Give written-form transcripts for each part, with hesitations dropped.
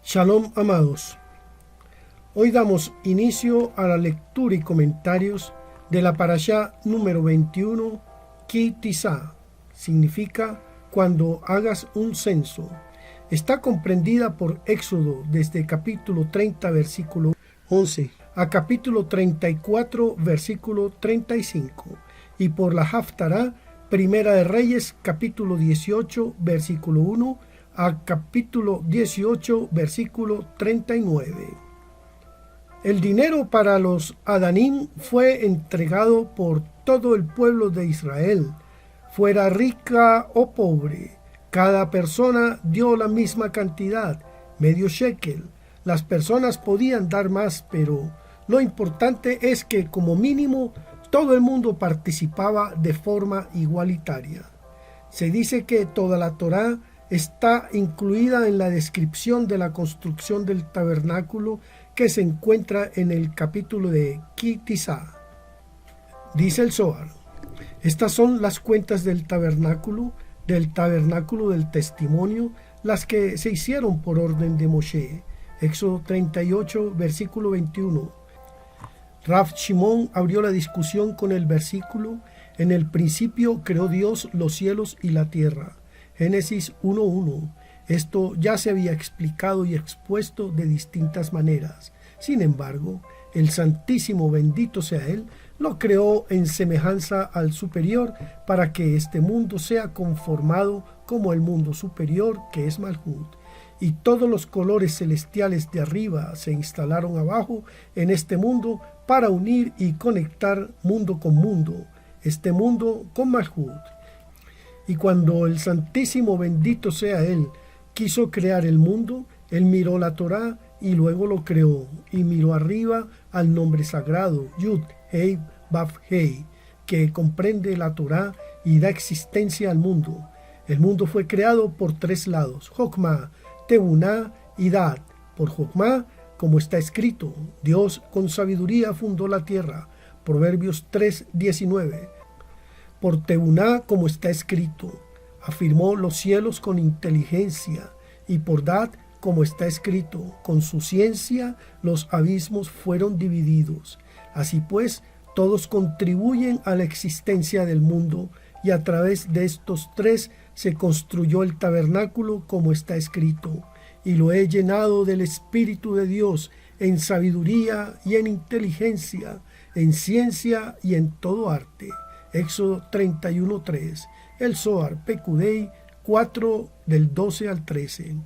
Shalom, amados. Hoy damos inicio a la lectura y comentarios de la parashá número 21, Ki Tisa. Significa cuando hagas un censo. Está comprendida por Éxodo desde capítulo 30, versículo 11, a capítulo 34, versículo 35, y por la Haftará, Primera de Reyes, capítulo 18, versículo 1, a capítulo 18, versículo 39. El dinero para los Adanim fue entregado por todo el pueblo de Israel, fuera rica o pobre. Cada persona dio la misma cantidad, medio shekel. Las personas podían dar más, pero lo importante es que como mínimo todo el mundo participaba de forma igualitaria. Se dice que toda la Torá está incluida en la descripción de la construcción del tabernáculo que se encuentra en el capítulo de Ki Tisa. Dice el Zohar: estas son las cuentas del tabernáculo del testimonio, las que se hicieron por orden de Moshe. Éxodo 38, versículo 21. Rav Shimon abrió la discusión con el versículo: en el principio creó Dios los cielos y la tierra. Génesis 1:1. Esto ya se había explicado y expuesto de distintas maneras. Sin embargo, el Santísimo, bendito sea Él, lo creó en semejanza al superior para que este mundo sea conformado como el mundo superior, que es Malhut. Y todos los colores celestiales de arriba se instalaron abajo en este mundo para unir y conectar mundo con mundo, este mundo con Malhut. Y cuando el Santísimo, bendito sea Él, quiso crear el mundo, Él miró la Torá y luego lo creó, y miró arriba al nombre sagrado, Yud, Hei, Vav, Hei, que comprende la Torá y da existencia al mundo. El mundo fue creado por tres lados: Jokma, Tebuná y Dad. Por Jokma, como está escrito, Dios con sabiduría fundó la tierra. Proverbios 3:19. Por Tebuná, como está escrito, afirmó los cielos con inteligencia. Y por Dad, como está escrito, con su ciencia los abismos fueron divididos. Así pues, todos contribuyen a la existencia del mundo, y a través de estos tres se construyó el tabernáculo, como está escrito: y lo he llenado del Espíritu de Dios, en sabiduría y en inteligencia, en ciencia y en todo arte. Éxodo 31:3. El Zohar Pekudei 4 del 12 al 13.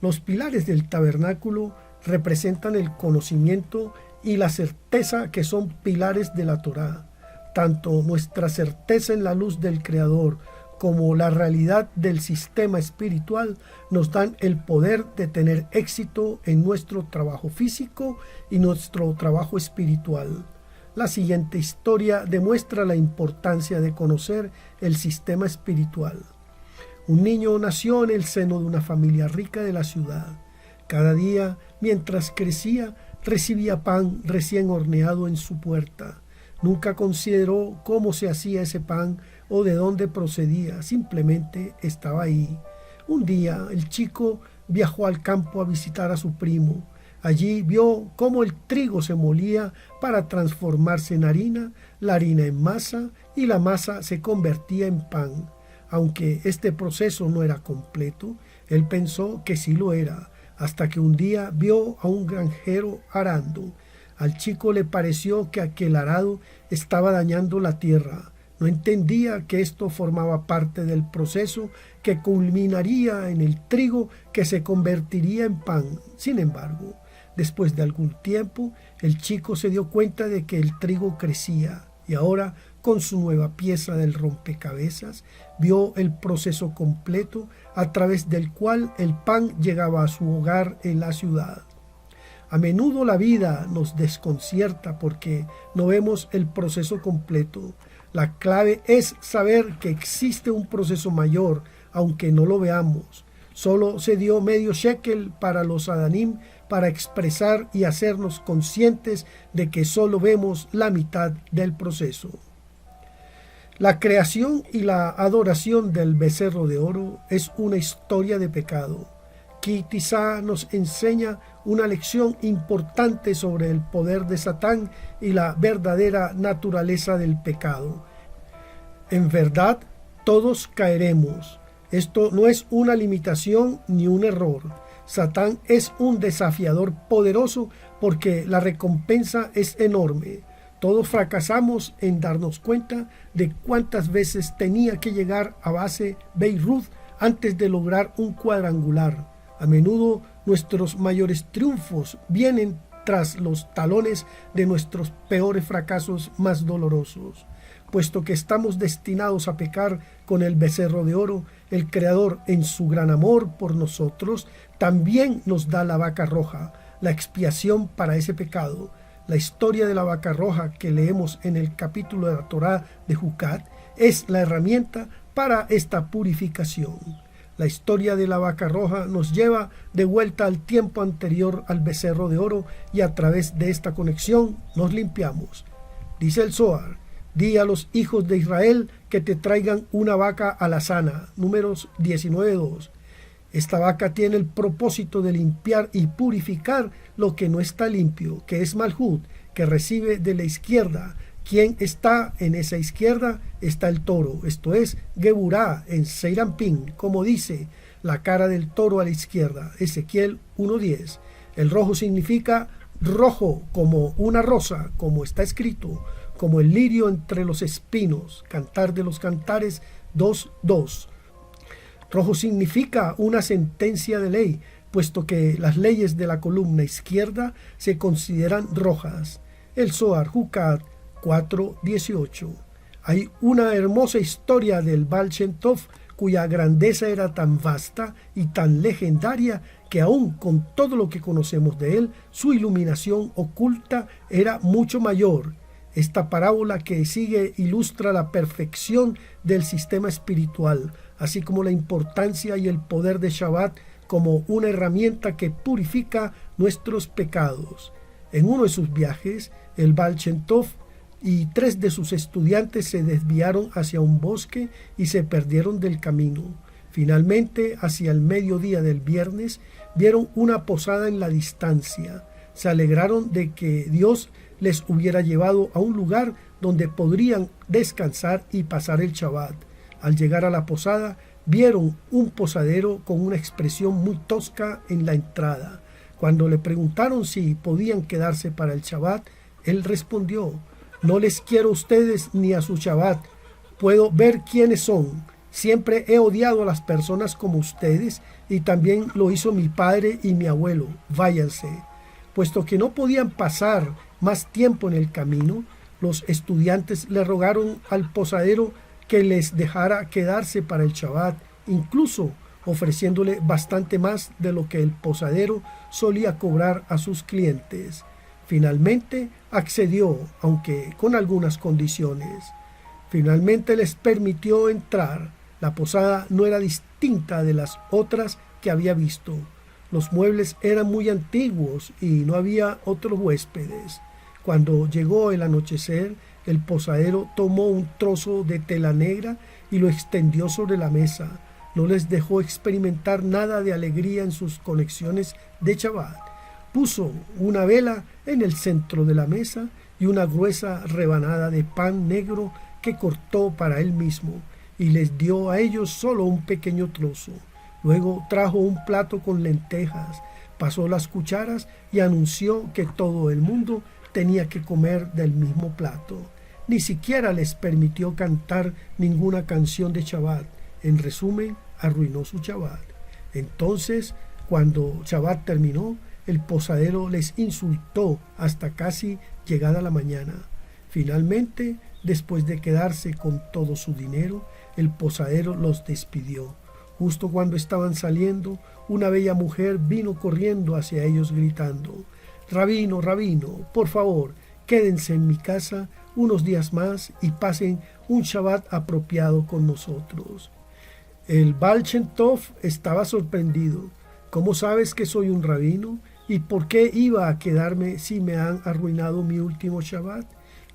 Los pilares del tabernáculo representan el conocimiento y la certeza, que son pilares de la Torá. Tanto nuestra certeza en la luz del Creador como la realidad del sistema espiritual nos dan el poder de tener éxito en nuestro trabajo físico y nuestro trabajo espiritual. La siguiente historia demuestra la importancia de conocer el sistema espiritual. Un niño nació en el seno de una familia rica de la ciudad. Cada día, mientras crecía, recibía pan recién horneado en su puerta. Nunca consideró cómo se hacía ese pan o de dónde procedía, simplemente estaba ahí. Un día, el chico viajó al campo a visitar a su primo. Allí vio cómo el trigo se molía para transformarse en harina, la harina en masa y la masa se convertía en pan. Aunque este proceso no era completo, él pensó que sí lo era, hasta que un día vio a un granjero arando. Al chico le pareció que aquel arado estaba dañando la tierra. No entendía que esto formaba parte del proceso que culminaría en el trigo que se convertiría en pan. Sin embargo, después de algún tiempo, el chico se dio cuenta de que el trigo crecía, y ahora, con su nueva pieza del rompecabezas, vio el proceso completo a través del cual el pan llegaba a su hogar en la ciudad. A menudo la vida nos desconcierta porque no vemos el proceso completo. La clave es saber que existe un proceso mayor, aunque no lo veamos. Solo se dio medio shekel para los Adanim para expresar y hacernos conscientes de que solo vemos la mitad del proceso. La creación y la adoración del becerro de oro es una historia de pecado. Ki Tisa nos enseña una lección importante sobre el poder de Satán y la verdadera naturaleza del pecado. En verdad, todos caeremos. Esto no es una limitación ni un error. Satán es un desafiador poderoso porque la recompensa es enorme. Todos fracasamos en darnos cuenta de cuántas veces tenía que llegar a base Beirut antes de lograr un cuadrangular. A menudo nuestros mayores triunfos vienen tras los talones de nuestros peores fracasos más dolorosos. Puesto que estamos destinados a pecar con el becerro de oro, el Creador, en su gran amor por nosotros, también nos da la vaca roja, la expiación para ese pecado. La historia de la vaca roja que leemos en el capítulo de la Torá de Jucat es la herramienta para esta purificación. La historia de la vaca roja nos lleva de vuelta al tiempo anterior al becerro de oro y a través de esta conexión nos limpiamos. Dice el Zohar: di a los hijos de Israel que te traigan una vaca alazana. Números 19:2. Esta vaca tiene el propósito de limpiar y purificar lo que no está limpio, que es Malhut, que recibe de la izquierda. ¿Quién está en esa izquierda? Está el toro, esto es Geburá en Seirampín, como dice, la cara del toro a la izquierda, Ezequiel 1:10. El rojo significa rojo como una rosa, como está escrito, como el lirio entre los espinos, Cantar de los Cantares 2:2. Rojo significa una sentencia de ley, puesto que las leyes de la columna izquierda se consideran rojas. El Zohar Jucat 4:18. Hay una hermosa historia del Baal Shem Tov, cuya grandeza era tan vasta y tan legendaria que aún con todo lo que conocemos de él, su iluminación oculta era mucho mayor. Esta parábola que sigue ilustra la perfección del sistema espiritual, así como la importancia y el poder de Shabbat como una herramienta que purifica nuestros pecados. En uno de sus viajes, el Baal Shem Tov y 3 de sus estudiantes se desviaron hacia un bosque y se perdieron del camino. Finalmente, hacia el mediodía del viernes, vieron una posada en la distancia. Se alegraron de que Dios les hubiera llevado a un lugar donde podrían descansar y pasar el Shabbat. Al llegar a la posada, vieron un posadero con una expresión muy tosca en la entrada. Cuando le preguntaron si podían quedarse para el Shabbat, él respondió: no les quiero a ustedes ni a su Shabbat. Puedo ver quiénes son. Siempre he odiado a las personas como ustedes y también lo hizo mi padre y mi abuelo. Váyanse. Puesto que no podían pasar más tiempo en el camino, los estudiantes le rogaron al posadero que les dejara quedarse para el Shabbat, incluso ofreciéndole bastante más de lo que el posadero solía cobrar a sus clientes. Finalmente accedió, aunque con algunas condiciones. Finalmente les permitió entrar. La posada no era distinta de las otras que había visto. Los muebles eran muy antiguos y no había otros huéspedes. Cuando llegó el anochecer, el posadero tomó un trozo de tela negra y lo extendió sobre la mesa. No les dejó experimentar nada de alegría en sus conexiones de Shabbat. Puso una vela en el centro de la mesa y una gruesa rebanada de pan negro que cortó para él mismo, y les dio a ellos solo un pequeño trozo. Luego trajo un plato con lentejas, pasó las cucharas y anunció que todo el mundo tenía que comer del mismo plato. Ni siquiera les permitió cantar ninguna canción de Shabbat. En resumen, arruinó su Shabbat. Entonces, cuando Shabbat terminó, el posadero les insultó hasta casi llegada la mañana. Finalmente, después de quedarse con todo su dinero, el posadero los despidió. Justo cuando estaban saliendo, una bella mujer vino corriendo hacia ellos gritando: «Rabino, rabino, por favor, quédense en mi casa unos días más y pasen un Shabbat apropiado con nosotros». El Baal Shem Tov estaba sorprendido. «¿Cómo sabes que soy un rabino? ¿Y por qué iba a quedarme si me han arruinado mi último Shabbat?».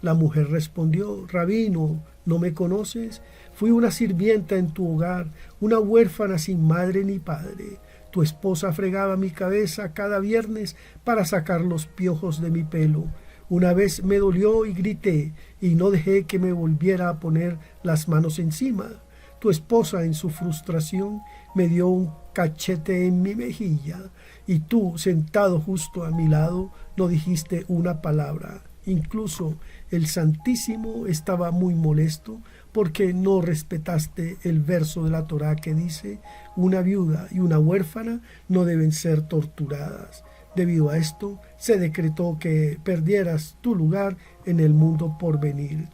La mujer respondió: «Rabino, ¿no me conoces? Fui una sirvienta en tu hogar, una huérfana sin madre ni padre. Tu esposa fregaba mi cabeza cada viernes para sacar los piojos de mi pelo. Una vez me dolió y grité, y no dejé que me volviera a poner las manos encima. Tu esposa, en su frustración, me dio un cachete en mi mejilla, y tú, sentado justo a mi lado, no dijiste una palabra. Incluso el Santísimo estaba muy molesto porque no respetaste el verso de la Torá que dice: una viuda y una huérfana no deben ser torturadas. Debido a esto, se decretó que perdieras tu lugar en el mundo por venir.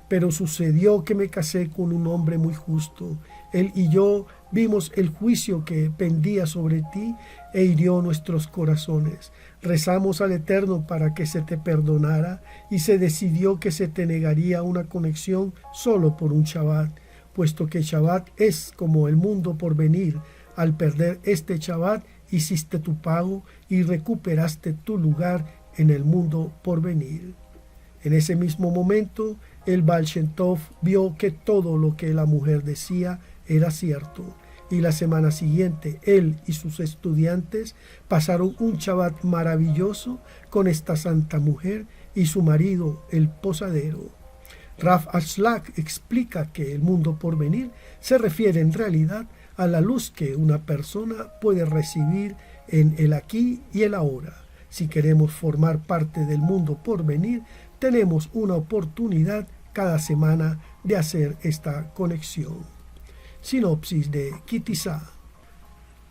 Pero sucedió que me casé con un hombre muy justo. Él y yo vimos el juicio que pendía sobre ti e hirió nuestros corazones. Rezamos al Eterno para que se te perdonara y se decidió que se te negaría una conexión solo por un Shabbat, puesto que Shabbat es como el mundo por venir. Al perder este Shabbat, hiciste tu pago y recuperaste tu lugar en el mundo por venir. En ese mismo momento, el Baal Shem Tov vio que todo lo que la mujer decía era cierto, y la semana siguiente él y sus estudiantes pasaron un Shabbat maravilloso con esta santa mujer y su marido, el posadero. Rav Ashlag explica que el mundo por venir se refiere en realidad a la luz que una persona puede recibir en el aquí y el ahora. Si queremos formar parte del mundo por venir, tenemos una oportunidad cada semana de hacer esta conexión. Sinopsis de Ki Tisa.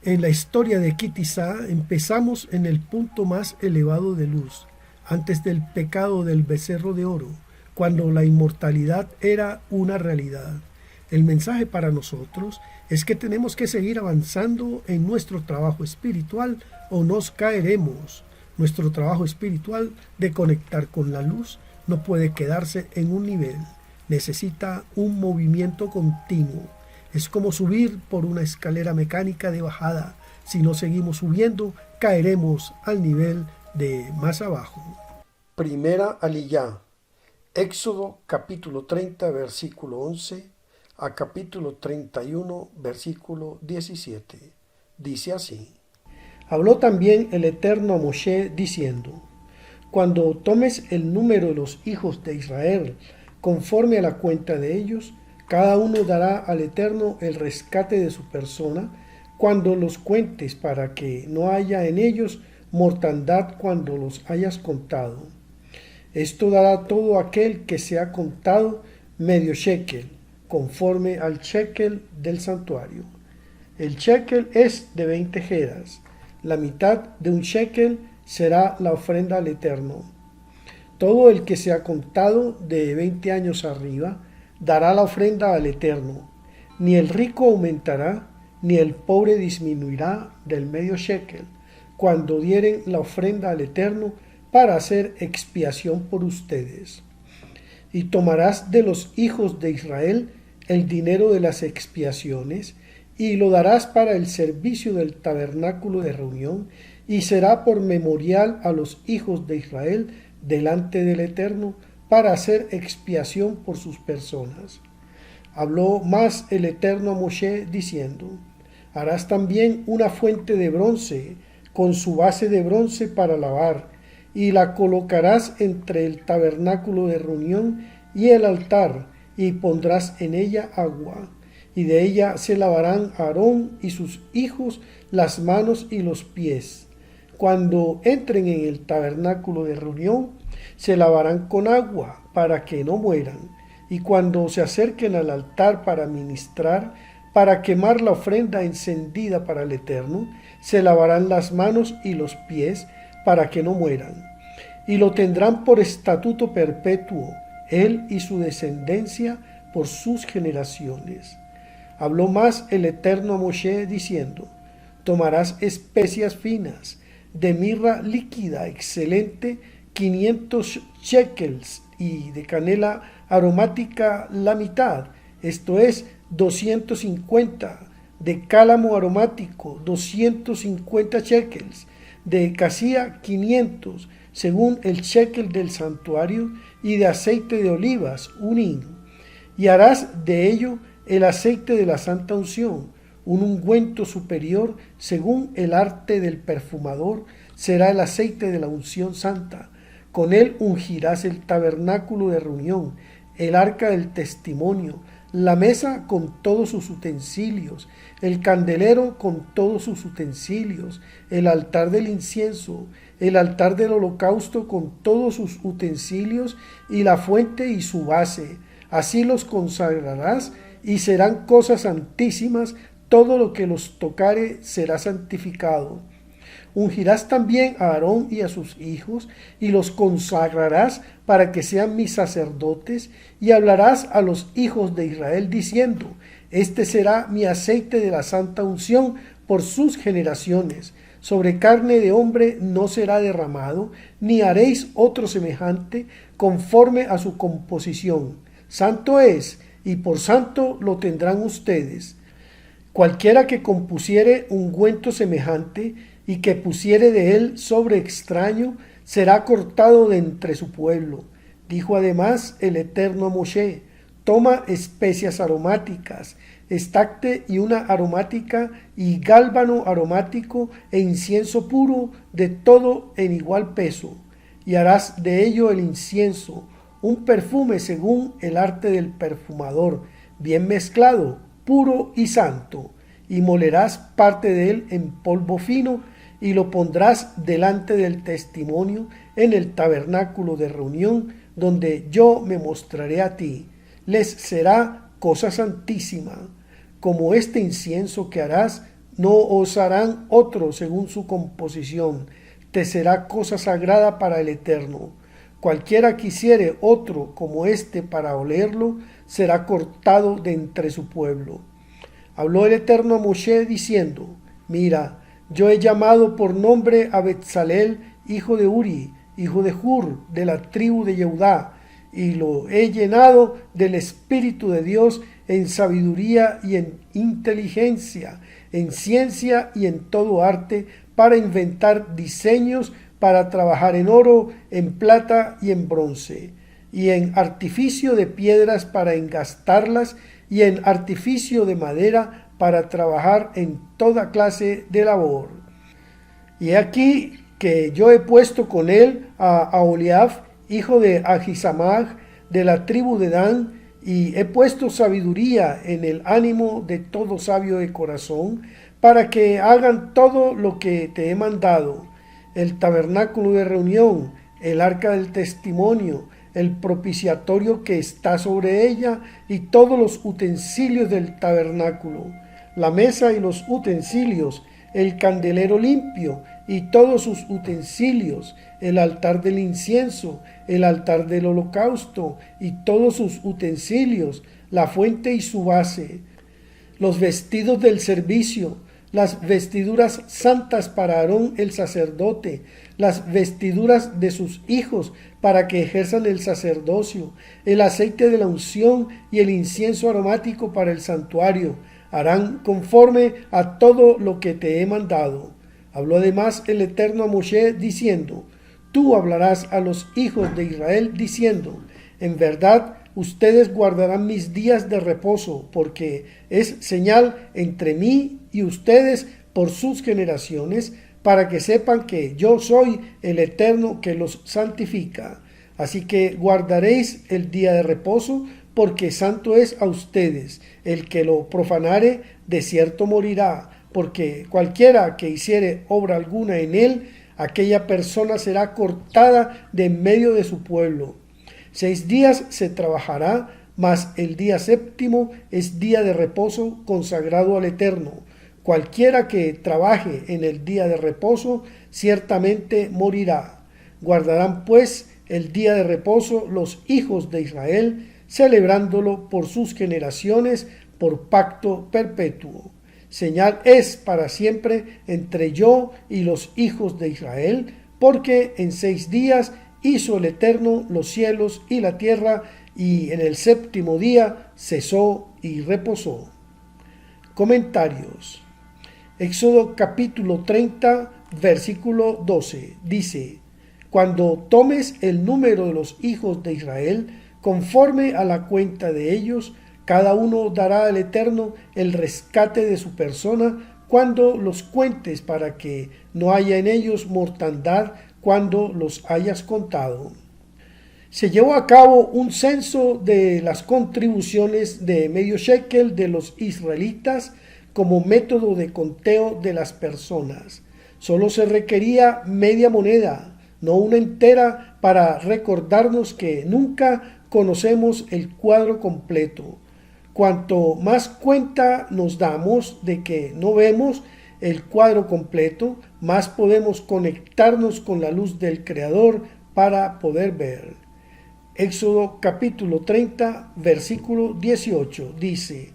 En la historia de Ki Tisa empezamos en el punto más elevado de luz, antes del pecado del becerro de oro, cuando la inmortalidad era una realidad. El mensaje para nosotros es que tenemos que seguir avanzando en nuestro trabajo espiritual o nos caeremos. Nuestro trabajo espiritual de conectar con la luz no puede quedarse en un nivel, necesita un movimiento continuo. Es como subir por una escalera mecánica de bajada. Si no seguimos subiendo, caeremos al nivel de más abajo. Primera Aliyá. Éxodo capítulo 30, versículo 11 a capítulo 31, versículo 17. Dice así: Habló también el Eterno a Moshe diciendo: Cuando tomes el número de los hijos de Israel, conforme a la cuenta de ellos, cada uno dará al Eterno el rescate de su persona cuando los cuentes, para que no haya en ellos mortandad cuando los hayas contado. Esto dará todo aquel que se ha contado medio shekel, conforme al shekel del santuario. El shekel es de 20 geras. La mitad de un shekel será la ofrenda al Eterno. Todo el que se ha contado de 20 años arriba dará la ofrenda al Eterno. Ni el rico aumentará, ni el pobre disminuirá del medio shekel, cuando dieren la ofrenda al Eterno para hacer expiación por ustedes. Y tomarás de los hijos de Israel el dinero de las expiaciones, y lo darás para el servicio del tabernáculo de reunión, y será por memorial a los hijos de Israel delante del Eterno, para hacer expiación por sus personas. Habló más el Eterno a Moshe diciendo: Harás también una fuente de bronce con su base de bronce para lavar, y la colocarás entre el tabernáculo de reunión y el altar, y pondrás en ella agua, y de ella se lavarán Aarón y sus hijos las manos y los pies. Cuando entren en el tabernáculo de reunión, se lavarán con agua para que no mueran, y cuando se acerquen al altar para ministrar, para quemar la ofrenda encendida para el Eterno, se lavarán las manos y los pies para que no mueran, y lo tendrán por estatuto perpetuo, él y su descendencia por sus generaciones. Habló más el Eterno a Moshe diciendo: Tomarás especias finas, de mirra líquida excelente, 500 shekels, y de canela aromática la mitad, esto es 250, de cálamo aromático 250 shekels, de casía 500, según el shekel del santuario, y de aceite de olivas 1 hin. Y harás de ello el aceite de la santa unción, un ungüento superior según el arte del perfumador será el aceite de la unción santa. Con él ungirás el tabernáculo de reunión, el arca del testimonio, la mesa con todos sus utensilios, el candelero con todos sus utensilios, el altar del incienso, el altar del holocausto con todos sus utensilios y la fuente y su base. Así los consagrarás y serán cosas santísimas, todo lo que los tocare será santificado. Ungirás también a Aarón y a sus hijos, y los consagrarás para que sean mis sacerdotes, y hablarás a los hijos de Israel diciendo: Este será mi aceite de la santa unción por sus generaciones. Sobre carne de hombre no será derramado, ni haréis otro semejante conforme a su composición. Santo es, y por santo lo tendrán ustedes. Cualquiera que compusiere ungüento semejante y que pusiere de él sobre extraño, será cortado de entre su pueblo. Dijo además el Eterno a Moshe: Toma especias aromáticas, estacte y una aromática, y gálbano aromático, e incienso puro, de todo en igual peso, y harás de ello el incienso, un perfume según el arte del perfumador, bien mezclado, puro y santo, y molerás parte de él en polvo fino, y lo pondrás delante del testimonio en el tabernáculo de reunión, donde yo me mostraré a ti. Les será cosa santísima. Como este incienso que harás, no os harán otro según su composición. Te será cosa sagrada para el Eterno. Cualquiera que hiciere otro como este para olerlo, será cortado de entre su pueblo. Habló el Eterno a Moshe diciendo: Mira, yo he llamado por nombre a Betzalel, hijo de Uri, hijo de Hur, de la tribu de Yehudá, y lo he llenado del Espíritu de Dios en sabiduría y en inteligencia, en ciencia y en todo arte, para inventar diseños, para trabajar en oro, en plata y en bronce, y en artificio de piedras para engastarlas, y en artificio de madera para trabajar en toda clase de labor. Y he aquí que yo he puesto con él a Aholiab, hijo de Ahisamach, de la tribu de Dan, y he puesto sabiduría en el ánimo de todo sabio de corazón, para que hagan todo lo que te he mandado: el tabernáculo de reunión, el arca del testimonio, el propiciatorio que está sobre ella, y todos los utensilios del tabernáculo, la mesa y los utensilios, el candelero limpio y todos sus utensilios, el altar del incienso, el altar del holocausto y todos sus utensilios, la fuente y su base, los vestidos del servicio, las vestiduras santas para Aarón el sacerdote, las vestiduras de sus hijos para que ejerzan el sacerdocio, el aceite de la unción y el incienso aromático para el santuario. Harán conforme a todo lo que te he mandado. Habló además el Eterno a Moshe diciendo: Tú hablarás a los hijos de Israel diciendo: En verdad, ustedes guardarán mis días de reposo, porque es señal entre mí y ustedes por sus generaciones, para que sepan que yo soy el Eterno que los santifica. Así que guardaréis el día de reposo, porque santo es a ustedes. El que lo profanare, de cierto morirá, porque cualquiera que hiciere obra alguna en él, aquella persona será cortada de en medio de su pueblo. 6 días se trabajará, mas el día séptimo es día de reposo consagrado al Eterno. Cualquiera que trabaje en el día de reposo, ciertamente morirá. Guardarán pues el día de reposo los hijos de Israel, celebrándolo por sus generaciones, por pacto perpetuo. Señal es para siempre entre yo y los hijos de Israel, porque en 6 días hizo el Eterno los cielos y la tierra, y en el séptimo día cesó y reposó. Comentarios. Éxodo capítulo 30, versículo 12, dice: Cuando tomes el número de los hijos de Israel, conforme a la cuenta de ellos, Cada uno dará al Eterno el rescate de su persona cuando los cuentes, para que no haya en ellos mortandad cuando los hayas contado. Se llevó a cabo un censo de las contribuciones de medio shekel de los israelitas como método de conteo de las personas. Solo se requería media moneda, no una entera, para recordarnos que nunca conocemos el cuadro completo. Cuanto más cuenta nos damos de que no vemos el cuadro completo, más podemos conectarnos con la luz del Creador para poder ver. Éxodo capítulo 30, versículo 18 dice: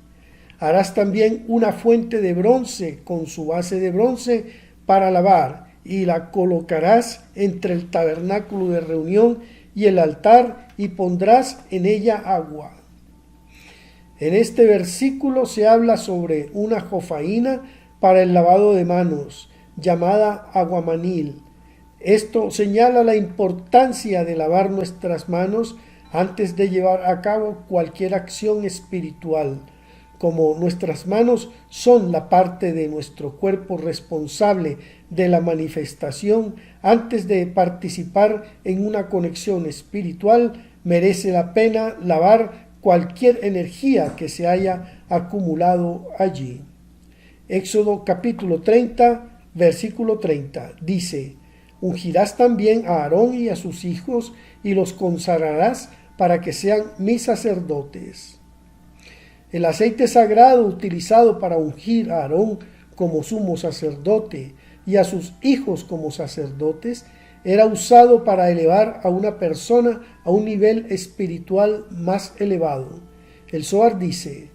harás también una fuente de bronce con su base de bronce para lavar, y la colocarás entre el tabernáculo de reunión y el altar, y pondrás en ella agua. En este versículo se habla sobre una jofaína para el lavado de manos, llamada aguamanil. Esto señala la importancia de lavar nuestras manos antes de llevar a cabo cualquier acción espiritual. Como nuestras manos son la parte de nuestro cuerpo responsable de la manifestación, antes de participar en una conexión espiritual, merece la pena lavar cualquier energía que se haya acumulado allí. Éxodo capítulo 30, versículo 30 dice: ungirás también a Aarón y a sus hijos y los consagrarás para que sean mis sacerdotes. El aceite sagrado utilizado para ungir a Aarón como sumo sacerdote y a sus hijos como sacerdotes era usado para elevar a una persona a un nivel espiritual más elevado. El Zohar dice: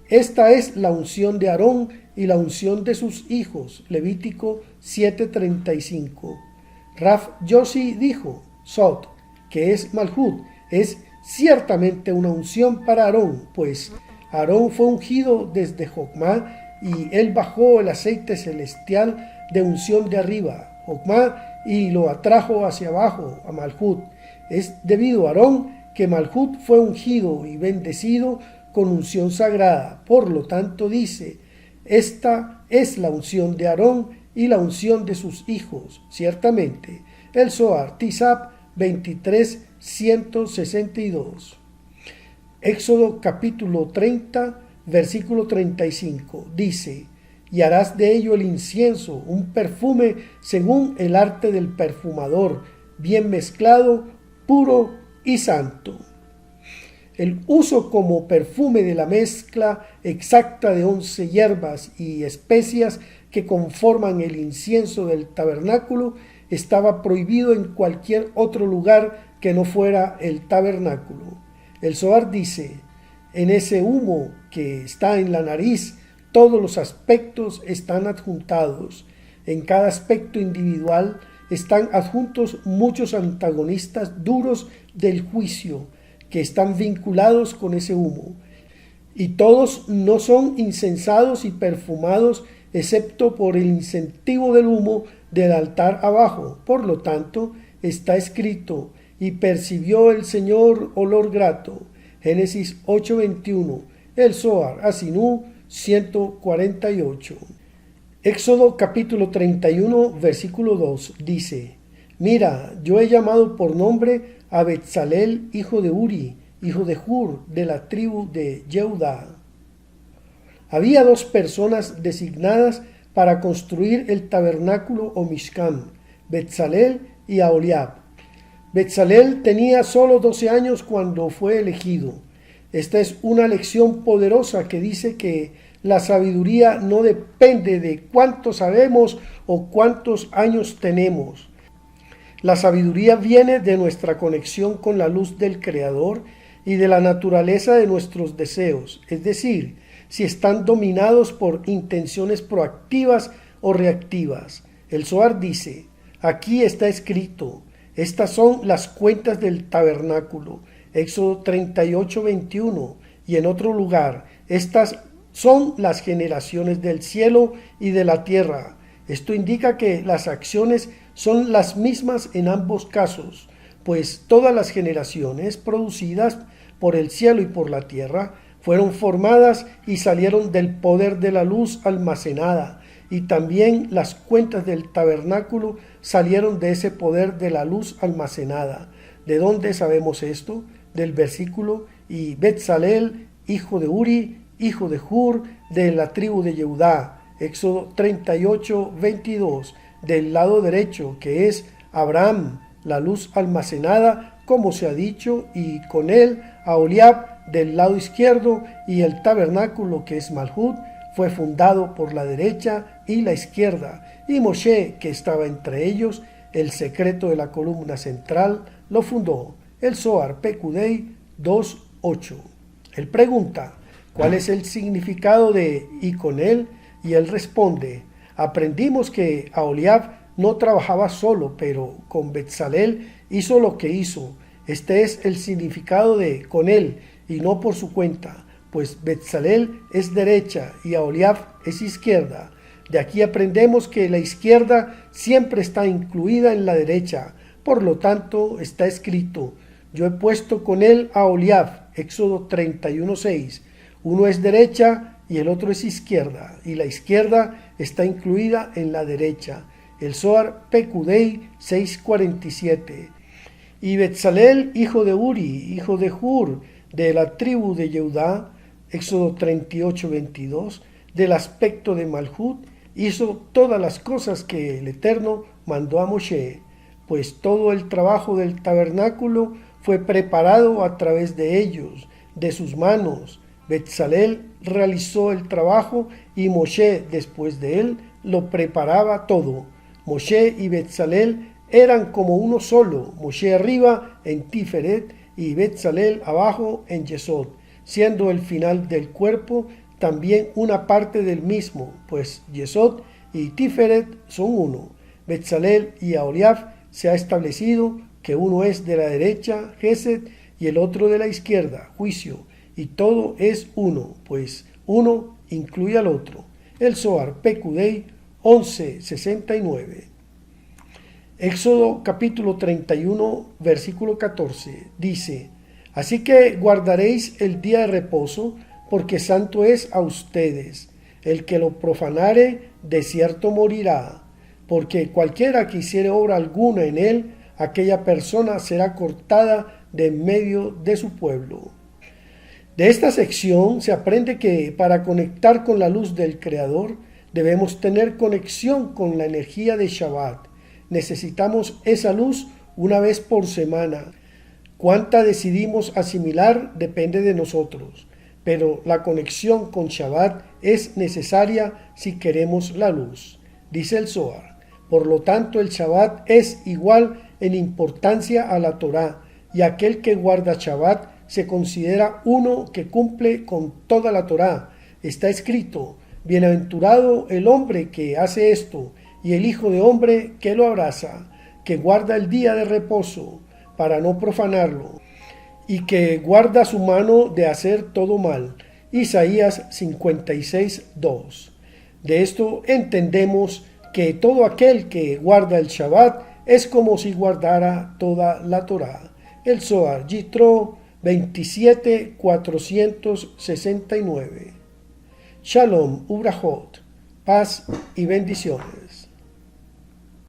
esta es la unción de Aarón y la unción de sus hijos. Levítico 7:35. Rav Yossi dijo: Sot, que es Malhut, es ciertamente una unción para Aarón, pues Aarón fue ungido desde Jokmá y él bajó el aceite celestial de unción de arriba, Jokmá, y lo atrajo hacia abajo a Malhut. Es debido a Aarón que Malhut fue ungido y bendecido con unción sagrada. Por lo tanto dice: esta es la unción de Aarón y la unción de sus hijos. Ciertamente, el Zohar Tisap 23:162. Éxodo capítulo 30, versículo 35 dice: y harás de ello el incienso, un perfume según el arte del perfumador, bien mezclado, puro y santo. El uso como perfume de la mezcla exacta de 11 hierbas y especias que conforman el incienso del tabernáculo estaba prohibido en cualquier otro lugar que no fuera el tabernáculo. El Zohar dice: en ese humo que está en la nariz, todos los aspectos están adjuntados. En cada aspecto individual están adjuntos muchos antagonistas duros del juicio que están vinculados con ese humo. Y todos no son incensados y perfumados excepto por el incentivo del humo del altar abajo. Por lo tanto, está escrito: y percibió el Señor olor grato. Génesis 8:21. El Zohar Asinú 148. Éxodo capítulo 31, versículo 2 dice: mira, yo he llamado por nombre a Betzalel, hijo de Uri, hijo de Hur, de la tribu de Yehudá. Había dos personas designadas para construir el tabernáculo o Mishkan: Betzalel y Aholiab. Betzalel tenía solo 12 años cuando fue elegido. Esta es una lección poderosa que dice que la sabiduría no depende de cuánto sabemos o cuántos años tenemos. La sabiduría viene de nuestra conexión con la luz del Creador y de la naturaleza de nuestros deseos, es decir, si están dominados por intenciones proactivas o reactivas. El Zohar dice: aquí está escrito, estas son las cuentas del tabernáculo. Éxodo 38:21. Y en otro lugar: estas son las generaciones del cielo y de la tierra. Esto indica que las acciones son las mismas en ambos casos, pues todas las generaciones producidas por el cielo y por la tierra fueron formadas y salieron del poder de la luz almacenada, y también las cuentas del tabernáculo salieron de ese poder de la luz almacenada. ¿De dónde sabemos esto? Del versículo: y Betzalel, hijo de Uri, hijo de Hur, de la tribu de Judá. Éxodo 38, 22, del lado derecho, que es Abraham, la luz almacenada, como se ha dicho, y con él Aholiab del lado izquierdo, y el tabernáculo, que es Malhut, fue fundado por la derecha y la izquierda, y Moshe, que estaba entre ellos, el secreto de la columna central, lo fundó. El Zohar Pekudei 2.8. Él pregunta: ¿cuál es el significado de "y con él"? Y él responde: aprendimos que Aholiab no trabajaba solo, pero con Betzalel hizo lo que hizo. Este es el significado de "con él" y no por su cuenta, pues Betzalel es derecha y Aholiab es izquierda. De aquí aprendemos que la izquierda siempre está incluida en la derecha. Por lo tanto, está escrito: yo he puesto con él a Aholiab, Éxodo 31:6. Uno es derecha y el otro es izquierda, y la izquierda está incluida en la derecha. El Zohar Pekudei 6:47. Y Betzalel, hijo de Uri, hijo de Hur, de la tribu de Judá, Éxodo 38:22, del aspecto de Malhut, hizo todas las cosas que el Eterno mandó a Moshe, pues todo el trabajo del tabernáculo fue preparado a través de ellos, de sus manos. Betzalel realizó el trabajo y Moshe, después de él, lo preparaba todo. Moshe y Betzalel eran como uno solo, Moshe arriba en Tiferet y Betzalel abajo en Yesod, siendo el final del cuerpo también una parte del mismo, pues Yesod y Tiferet son uno. Betzalel y Aholiab se ha establecido que uno es de la derecha, Gesed, y el otro de la izquierda, juicio, y todo es uno, pues uno incluye al otro. El Zohar Pekudei 11:69. Éxodo capítulo 31, versículo 14, dice: así que guardaréis el día de reposo, porque santo es a ustedes. El que lo profanare, de cierto morirá, porque cualquiera que hiciere obra alguna en él, aquella persona será cortada de en medio de su pueblo. De esta sección se aprende que para conectar con la luz del Creador, debemos tener conexión con la energía de Shabbat. Necesitamos esa luz una vez por semana. Cuánta decidimos asimilar depende de nosotros, pero la conexión con Shabbat es necesaria si queremos la luz, dice el Zohar. Por lo tanto, el Shabbat es igual en importancia a la Torá, y aquel que guarda Shabbat se considera uno que cumple con toda la Torá. Está escrito: bienaventurado el hombre que hace esto, y el hijo de hombre que lo abraza, que guarda el día de reposo para no profanarlo, y que guarda su mano de hacer todo mal. Isaías 56:2. De esto entendemos que todo aquel que guarda el Shabbat es como si guardara toda la Torá. El Zohar Yitro 27:469. Shalom Ubrajot, paz y bendiciones.